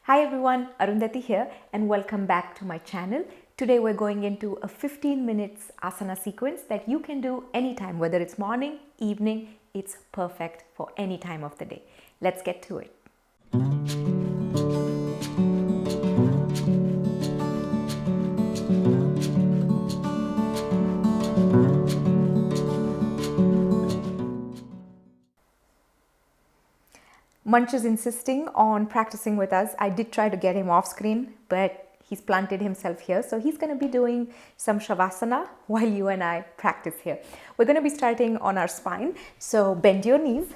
Hi everyone, Arundhati here and welcome back to my channel. Today we're going into a 15 minutes asana sequence that you can do anytime, whether it's morning, evening, it's perfect for any time of the day. Let's get to it. Munch is insisting on practicing with us. I did try to get him off screen, but he's planted himself here. So he's going to be doing some shavasana while you and I practice here. We're going to be starting on our spine. So bend your knees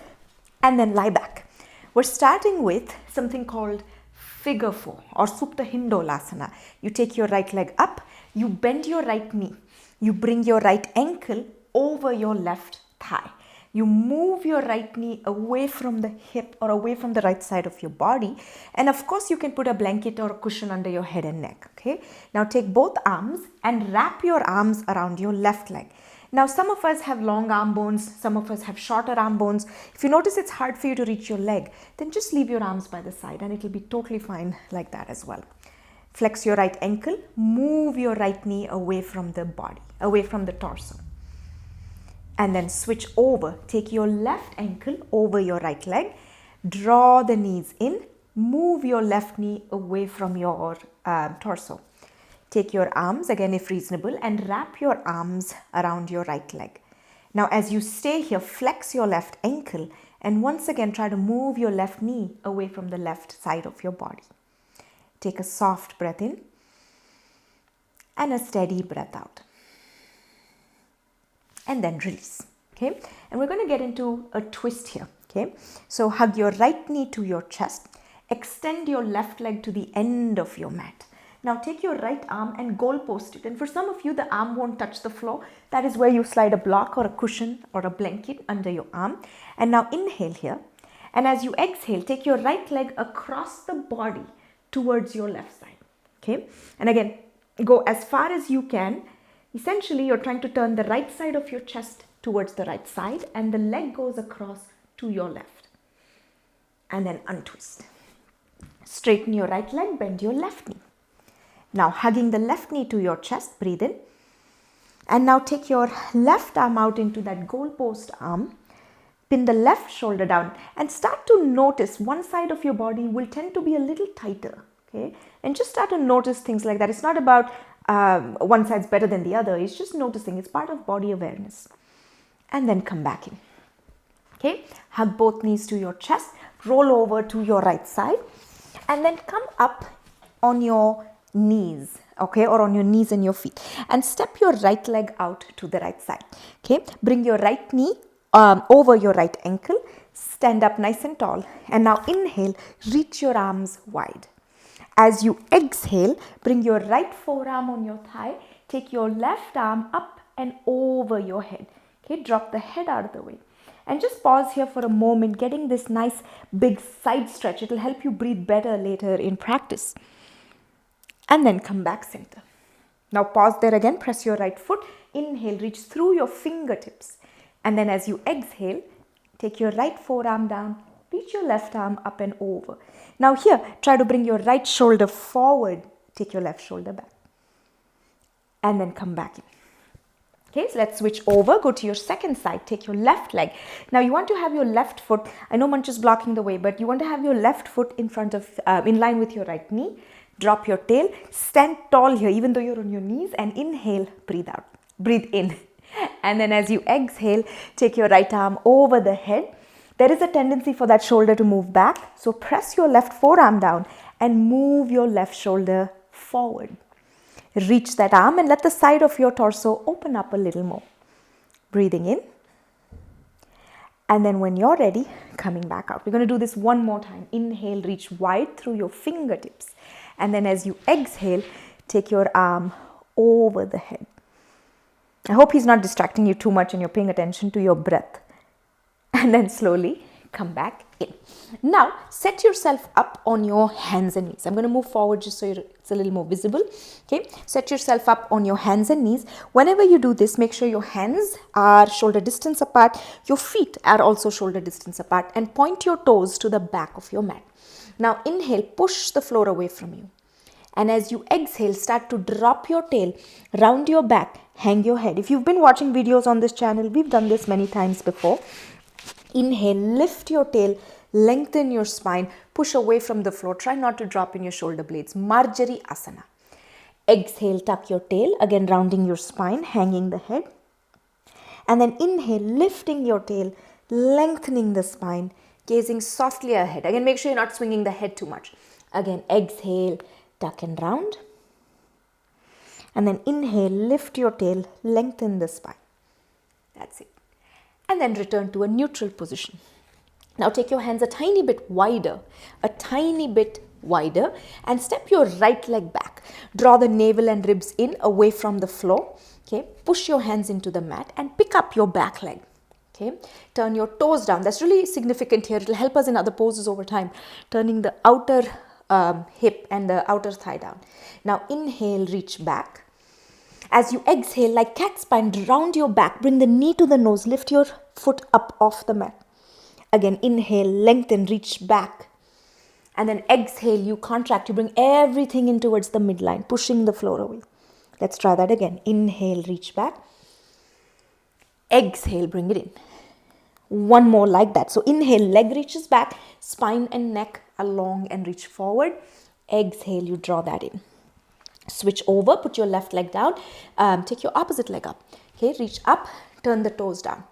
and then lie back. We're starting with something called figure 4 or Supta Hindolasana. You take your right leg up, you bend your right knee, you bring your right ankle over your left thigh. You move your right knee away from the hip or away from the right side of your body. And of course, you can put a blanket or a cushion under your head and neck. Okay. Now take both arms and wrap your arms around your left leg. Now, some of us have long arm bones. Some of us have shorter arm bones. If you notice it's hard for you to reach your leg, then just leave your arms by the side and it'll be totally fine like that as well. Flex your right ankle. Move your right knee away from the body, away from the torso. And then switch over. Take your left ankle over your right leg. Draw the knees in. Move your left knee away from your torso. Take your arms, again if reasonable, and wrap your arms around your right leg. Now as you stay here, flex your left ankle and once again try to move your left knee away from the left side of your body. Take a soft breath in and a steady breath out. And then release. Okay, and we're going to get into a twist here. Okay, so hug your right knee to your chest, extend your left leg to the end of your mat. Now take your right arm and goalpost it, and for some of you the arm won't touch the floor. That is where you slide a block or a cushion or a blanket under your arm. And now inhale here, and as you exhale, take your right leg across the body towards your left side. Okay, and again go as far as you can. Essentially, you're trying to turn the right side of your chest towards the right side and the leg goes across to your left. And then untwist. Straighten your right leg, bend your left knee. Now hugging the left knee to your chest, breathe in. And now take your left arm out into that goalpost arm. Pin the left shoulder down and start to notice one side of your body will tend to be a little tighter. Okay, and just start to notice things like that. It's not about one side's better than the other. It's just noticing. It's part of body awareness. And then come back in. Okay, hug both knees to your chest, roll over to your right side, and then come up on your knees, okay, or on your knees and your feet, and step your right leg out to the right side. Okay, bring your right knee over your right ankle, stand up nice and tall, and now inhale, reach your arms wide. As you exhale, bring your right forearm on your thigh, take your left arm up and over your head. Okay, drop the head out of the way. And just pause here for a moment, getting this nice big side stretch. It'll help you breathe better later in practice. And then come back center. Now pause there again, press your right foot, inhale, reach through your fingertips. And then as you exhale, take your right forearm down, reach your left arm up and over. Now here, try to bring your right shoulder forward, take your left shoulder back. And then come back in. Okay, so let's switch over, go to your second side, take your left leg. Now you want to have your left foot, I know Munch is blocking the way, but you want to have your left foot in front of, in line with your right knee. Drop your tail, stand tall here even though you're on your knees, and inhale, breathe out, breathe in. And then as you exhale, take your right arm over the head. There is a tendency for that shoulder to move back. So press your left forearm down and move your left shoulder forward. Reach that arm and let the side of your torso open up a little more. Breathing in. And then when you're ready, coming back out. We're going to do this one more time. Inhale, reach wide through your fingertips. And then as you exhale, take your arm over the head. I hope he's not distracting you too much and you're paying attention to your breath. And then slowly come back in. Now set yourself up on your hands and knees. I'm going to move forward just so it's a little more visible. Okay, set yourself up on your hands and knees. Whenever you do this, make sure your hands are shoulder distance apart. Your feet are also shoulder distance apart, and point your toes to the back of your mat. Now inhale, push the floor away from you. And as you exhale, start to drop your tail, round your back, hang your head. If you've been watching videos on this channel, we've done this many times before. Inhale, lift your tail, lengthen your spine, push away from the floor. Try not to drop in your shoulder blades. Marjari Asana. Exhale, tuck your tail, again rounding your spine, hanging the head. And then inhale, lifting your tail, lengthening the spine, gazing softly ahead. Again, make sure you're not swinging the head too much. Again, exhale, tuck and round. And then inhale, lift your tail, lengthen the spine. That's it. And then return to a neutral position. Now take your hands a tiny bit wider, and step your right leg back. Draw the navel and ribs in away from the floor. Okay, push your hands into the mat and pick up your back leg. Okay, turn your toes down. That's really significant here. It will help us in other poses over time. Turning the outer hip and the outer thigh down. Now inhale, reach back. As you exhale, like cat spine, round your back, bring the knee to the nose, lift your foot up off the mat. Again, inhale, lengthen, reach back. And then exhale, you contract, you bring everything in towards the midline, pushing the floor away. Let's try that again. Inhale, reach back. Exhale, bring it in. One more like that. So inhale, leg reaches back, spine and neck are long and reach forward. Exhale, you draw that in. Switch over, put your left leg down, take your opposite leg up. Okay, reach up, turn the toes down.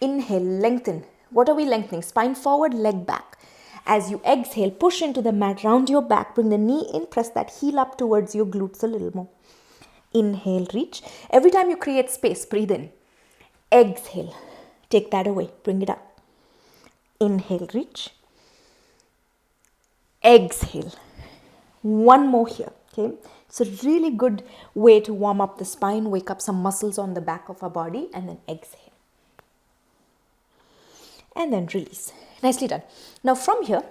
Inhale, lengthen. What are we lengthening? Spine forward, leg back. As you exhale, push into the mat, round your back, bring the knee in, press that heel up towards your glutes a little more. Inhale, reach. Every time you create space, breathe in. Exhale, take that away, bring it up. Inhale, reach. Exhale. One more here, okay? It's a really good way to warm up the spine, wake up some muscles on the back of our body, and then exhale. And then release. Nicely done. Now from here,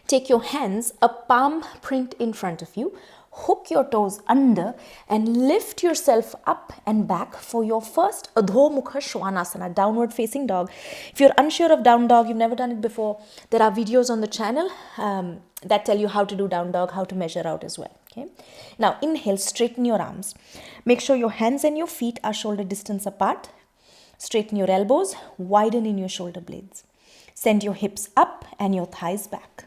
take your hands, a palm print in front of you, hook your toes under and lift yourself up and back for your first Adho Mukha Svanasana, downward facing dog. If you're unsure of down dog, you've never done it before, there are videos on the channel that tell you how to do down dog, how to measure out as well. Okay. Now inhale, straighten your arms. Make sure your hands and your feet are shoulder distance apart. Straighten your elbows, widen in your shoulder blades. Send your hips up and your thighs back.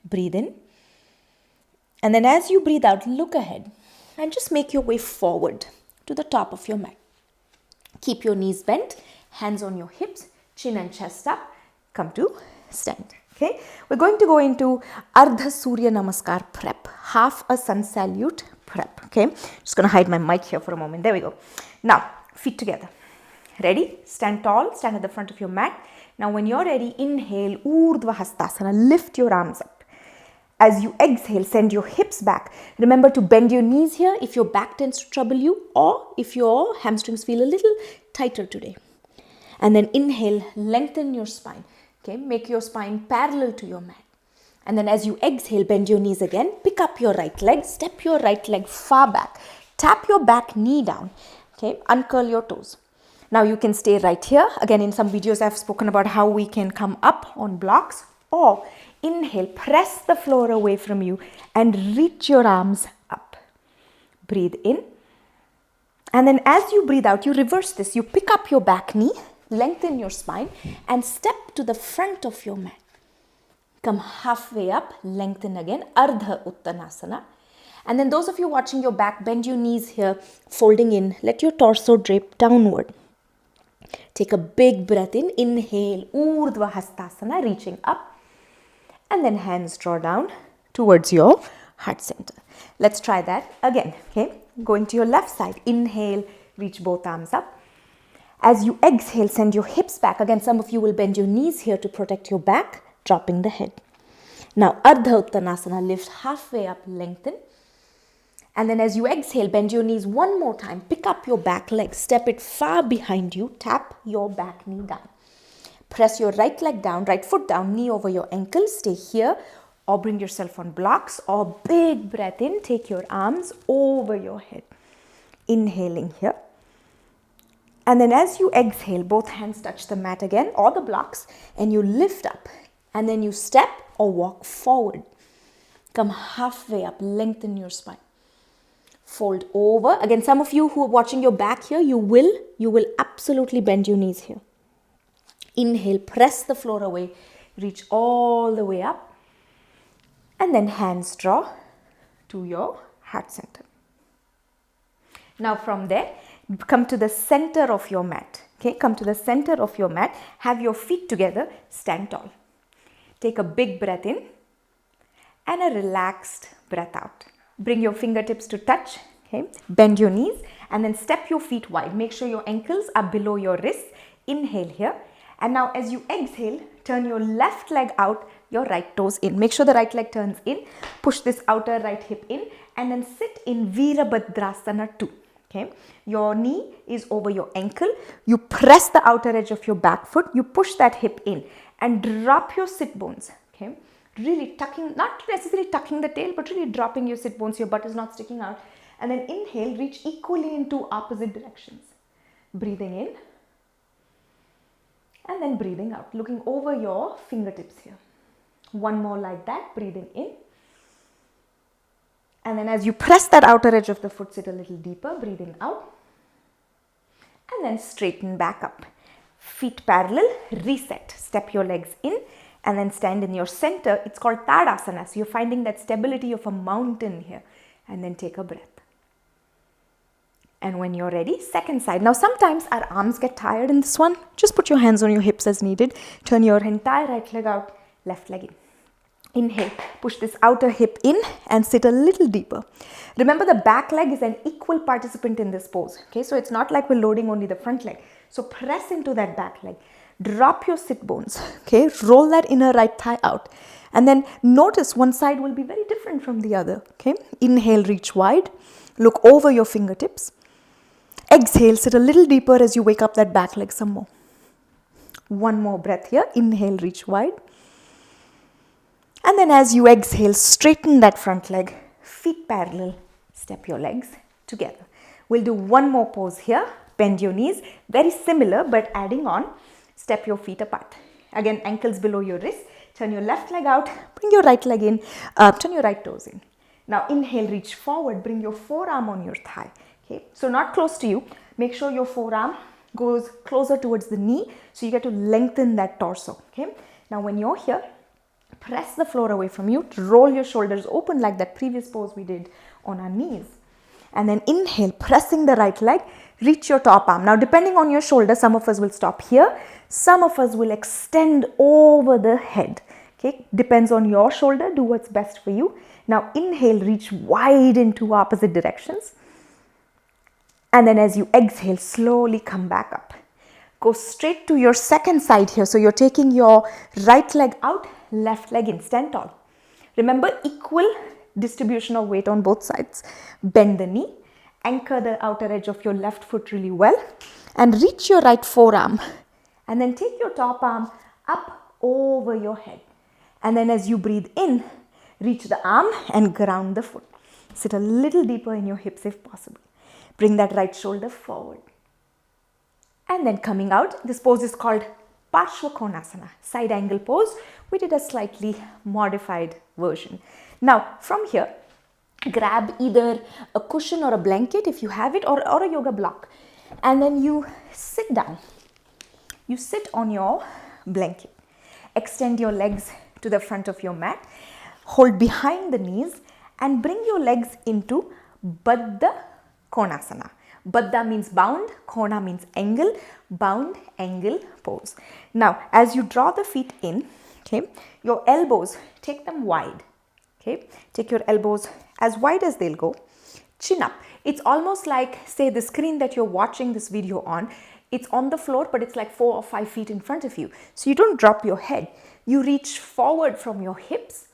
Breathe in. And then as you breathe out, look ahead and just make your way forward to the top of your mat. Keep your knees bent, hands on your hips, chin and chest up. Come to stand. Okay, we're going to go into Ardha Surya Namaskar prep, half a sun salute prep. Okay, just going to hide my mic here for a moment. There we go. Now, feet together. Ready? Stand tall, stand at the front of your mat. Now, when you're ready, inhale, Urdhva Hastasana, lift your arms up. As you exhale, send your hips back. Remember to bend your knees here if your back tends to trouble you or if your hamstrings feel a little tighter today. And then inhale, lengthen your spine. Okay, make your spine parallel to your mat. And then as you exhale, bend your knees again. Pick up your right leg, step your right leg far back. Tap your back knee down. Okay, uncurl your toes. Now you can stay right here. Again, in some videos I've spoken about how we can come up on blocks, or inhale, press the floor away from you and reach your arms up. Breathe in. And then as you breathe out, you reverse this. You pick up your back knee, lengthen your spine and step to the front of your mat. Come halfway up, lengthen again, Ardha Uttanasana. And then those of you watching your back, bend your knees here, folding in. Let your torso drape downward. Take a big breath in. Inhale, Urdhva Hastasana, reaching up. And then hands draw down towards your heart center. Let's try that again. Okay, going to your left side. Inhale, reach both arms up. As you exhale, send your hips back. Again, some of you will bend your knees here to protect your back, dropping the head. Now, Ardha Uttanasana, lift halfway up, lengthen. And then as you exhale, bend your knees one more time. Pick up your back leg, step it far behind you, tap your back knee down. Press your right leg down, right foot down, knee over your ankle. Stay here or bring yourself on blocks, or big breath in. Take your arms over your head. Inhaling here. And then as you exhale, both hands touch the mat again or the blocks and you lift up. And then you step or walk forward. Come halfway up, lengthen your spine. Fold over. Again, some of you who are watching your back here, you will absolutely bend your knees here. Inhale, press the floor away, reach all the way up. And then hands draw to your heart center. Now from there, come to the center of your mat. Okay, come to the center of your mat. Have your feet together, stand tall. Take a big breath in and a relaxed breath out. Bring your fingertips to touch. Okay, bend your knees and then step your feet wide. Make sure your ankles are below your wrists. Inhale here. And now as you exhale, turn your left leg out, your right toes in. Make sure the right leg turns in. Push this outer right hip in and then sit in Virabhadrasana 2. Okay, your knee is over your ankle. You press the outer edge of your back foot. You push that hip in and drop your sit bones. Okay, really tucking, not necessarily tucking the tail, but really dropping your sit bones. Your butt is not sticking out. And then inhale, reach equally into opposite directions. Breathing in and then breathing out, looking over your fingertips here. One more like that, breathing in. And then as you press that outer edge of the foot, sit a little deeper, breathing out. And then straighten back up. Feet parallel, reset. Step your legs in and then stand in your center. It's called Tadasana. So you're finding that stability of a mountain here. And then take a breath. And when you're ready, second side. Now sometimes our arms get tired in this one. Just put your hands on your hips as needed. Turn your entire right leg out, left leg in. Inhale, push this outer hip in and sit a little deeper. Remember, the back leg is an equal participant in this pose. Okay, so it's not like we're loading only the front leg. So press into that back leg. Drop your sit bones. Okay, roll that inner right thigh out. And then notice one side will be very different from the other. Okay, inhale, reach wide. Look over your fingertips. Exhale, sit a little deeper as you wake up that back leg some more. One more breath here. Inhale, reach wide. And then as you exhale, straighten that front leg, feet parallel, step your legs together. We'll do one more pose here. Bend your knees, very similar, but adding on, step your feet apart. Again, ankles below your wrist. Turn your left leg out, bring your right leg in, turn your right toes in. Now inhale, reach forward, bring your forearm on your thigh. Okay, so not close to you. Make sure your forearm goes closer towards the knee, so you get to lengthen that torso. Okay, now when you're here, press the floor away from you, roll your shoulders open like that previous pose we did on our knees. And then inhale, pressing the right leg, reach your top arm. Now depending on your shoulder, some of us will stop here, some of us will extend over the head. Okay, depends on your shoulder, do what's best for you. Now inhale, reach wide into opposite directions. And then as you exhale, slowly come back up. Go straight to your second side here. So you're taking your right leg out, left leg in, stand tall. Remember, equal distribution of weight on both sides. Bend the knee, anchor the outer edge of your left foot really well and reach your right forearm. And then take your top arm up over your head. And then as you breathe in, reach the arm and ground the foot. Sit a little deeper in your hips if possible. Bring that right shoulder forward. And then coming out, this pose is called Parshva Konasana, side angle pose. We did a slightly modified version. Now from here, grab either a cushion or a blanket if you have it, or a yoga block. And then you sit down. You sit on your blanket. Extend your legs to the front of your mat. Hold behind the knees and bring your legs into Baddha Konasana. Baddha means bound, Kona means angle, bound angle pose. Now, as you draw the feet in, okay, your elbows, take them wide. Okay, take your elbows as wide as they'll go. Chin up. It's almost like, say, the screen that you're watching this video on. It's on the floor, but it's like 4 or 5 feet in front of you. So you don't drop your head. You reach forward from your hips.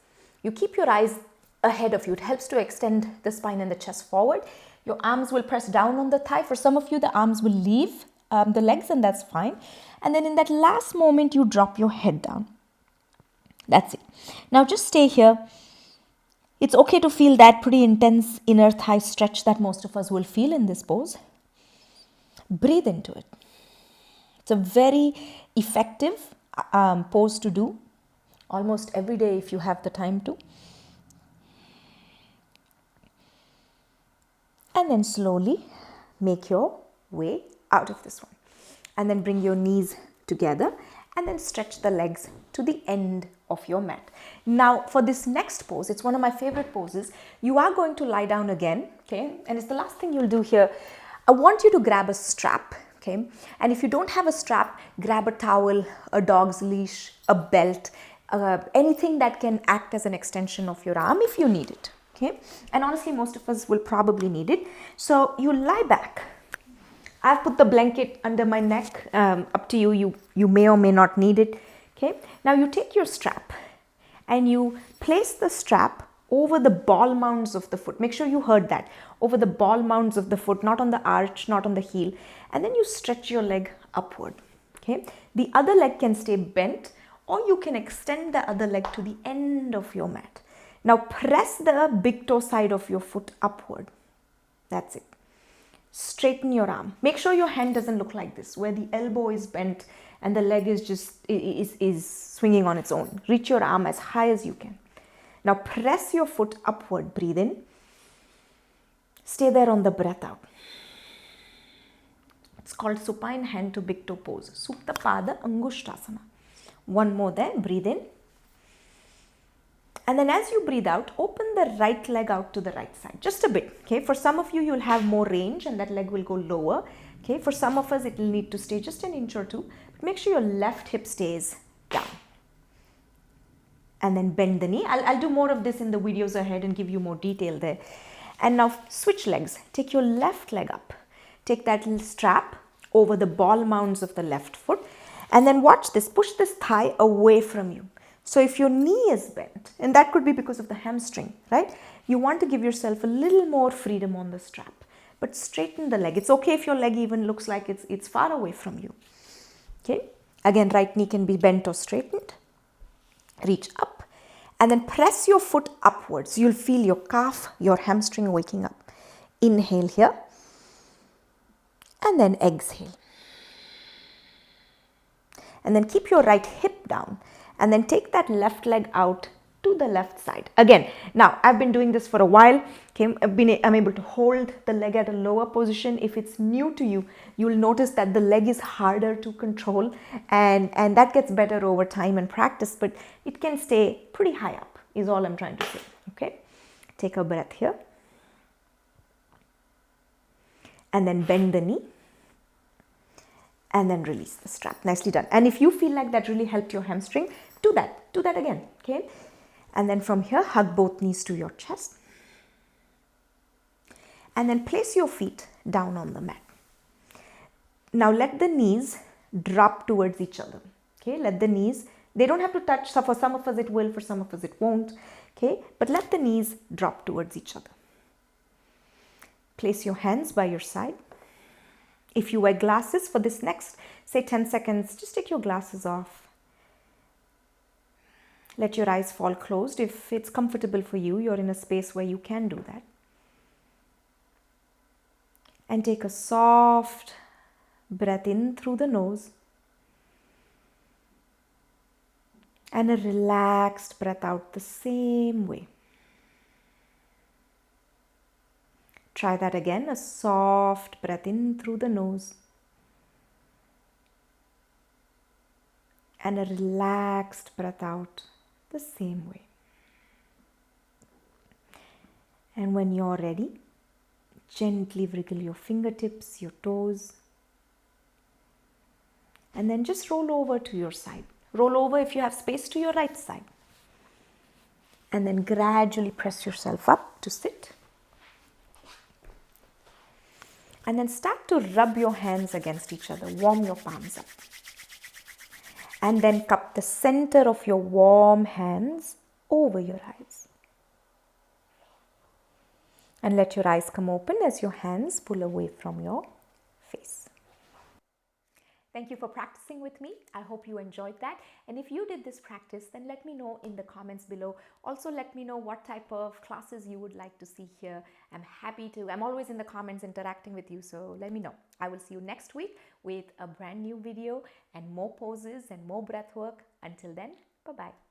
You keep your eyes ahead of you. It helps to extend the spine and the chest forward. Your arms will press down on the thigh. For some of you, the arms will leave the legs, and that's fine. And then in that last moment, you drop your head down. That's it. Now just stay here. It's okay to feel that pretty intense inner thigh stretch that most of us will feel in this pose. Breathe into it. It's a very effective pose to do almost every day if you have the time to. And then slowly make your way out of this one. And then bring your knees together and then stretch the legs to the end of your mat. Now for this next pose, it's one of my favorite poses. You are going to lie down again, okay? And it's the last thing you'll do here. I want you to grab a strap, okay? And if you don't have a strap, grab a towel, a dog's leash, a belt, anything that can act as an extension of your arm if you need it, okay? And honestly, most of us will probably need it. So you lie back. I've put the blanket under my neck, up to you. You may or may not need it, okay? Now you take your strap and you place the strap over the ball mounds of the foot. Make sure you heard that. Over the ball mounds of the foot, not on the arch, not on the heel. And then you stretch your leg upward, okay? The other leg can stay bent, or you can extend the other leg to the end of your mat. Now press the big toe side of your foot upward. That's it. Straighten your arm. Make sure your hand doesn't look like this, where the elbow is bent and the leg is just is swinging on its own. Reach your arm as high as you can. Now press your foot upward. Breathe in. Stay there on the breath out. It's called supine hand to big toe pose. Supta pada angushtasana. One more there. Breathe in. And then as you breathe out, open the right leg out to the right side, just a bit, okay? For some of you, you'll have more range and that leg will go lower, okay? For some of us, it will need to stay just an inch or two, but make sure your left hip stays down. And then bend the knee. I'll do more of this in the videos ahead and give you more detail there. And now switch legs. Take your left leg up. Take that little strap over the ball mounds of the left foot. And then watch this. Push this thigh away from you. So if your knee is bent, and that could be because of the hamstring, right? You want to give yourself a little more freedom on the strap, but straighten the leg. It's okay if your leg even looks like it's far away from you, okay? Again, right knee can be bent or straightened. Reach up and then press your foot upwards. You'll feel your calf, your hamstring waking up. Inhale here and then exhale. And then keep your right hip down. And then take that left leg out to the left side. Again, now I've been doing this for a while. Okay, I'm able to hold the leg at a lower position. If it's new to you, you'll notice that the leg is harder to control and that gets better over time and practice, but it can stay pretty high up is all I'm trying to say, okay? Take a breath here. And then bend the knee. And then release the strap. Nicely done. And if you feel like that really helped your hamstring, do that. Do that again, okay? And then from here, hug both knees to your chest. And then place your feet down on the mat. Now let the knees drop towards each other, okay? Let the knees, they don't have to touch. So for some of us it will, for some of us it won't, okay? But let the knees drop towards each other. Place your hands by your side. If you wear glasses for this next, say 10 seconds, just take your glasses off. Let your eyes fall closed. If it's comfortable for you, you're in a space where you can do that. And take a soft breath in through the nose. And a relaxed breath out the same way. Try that again, a soft breath in through the nose. And a relaxed breath out the same way. And when you're ready, gently wriggle your fingertips, your toes. And then just roll over to your side. Roll over if you have space to your right side. And then gradually press yourself up to sit. And then start to rub your hands against each other. Warm your palms up. And then cup the center of your warm hands over your eyes. And let your eyes come open as your hands pull away from your face. Thank you for practicing with me. I hope you enjoyed that. And if you did this practice, then let me know in the comments below. Also, let me know what type of classes you would like to see here. I'm always in the comments interacting with you, so let me know. I will see you next week with a brand new video and more poses and more breath work. Until then, bye-bye.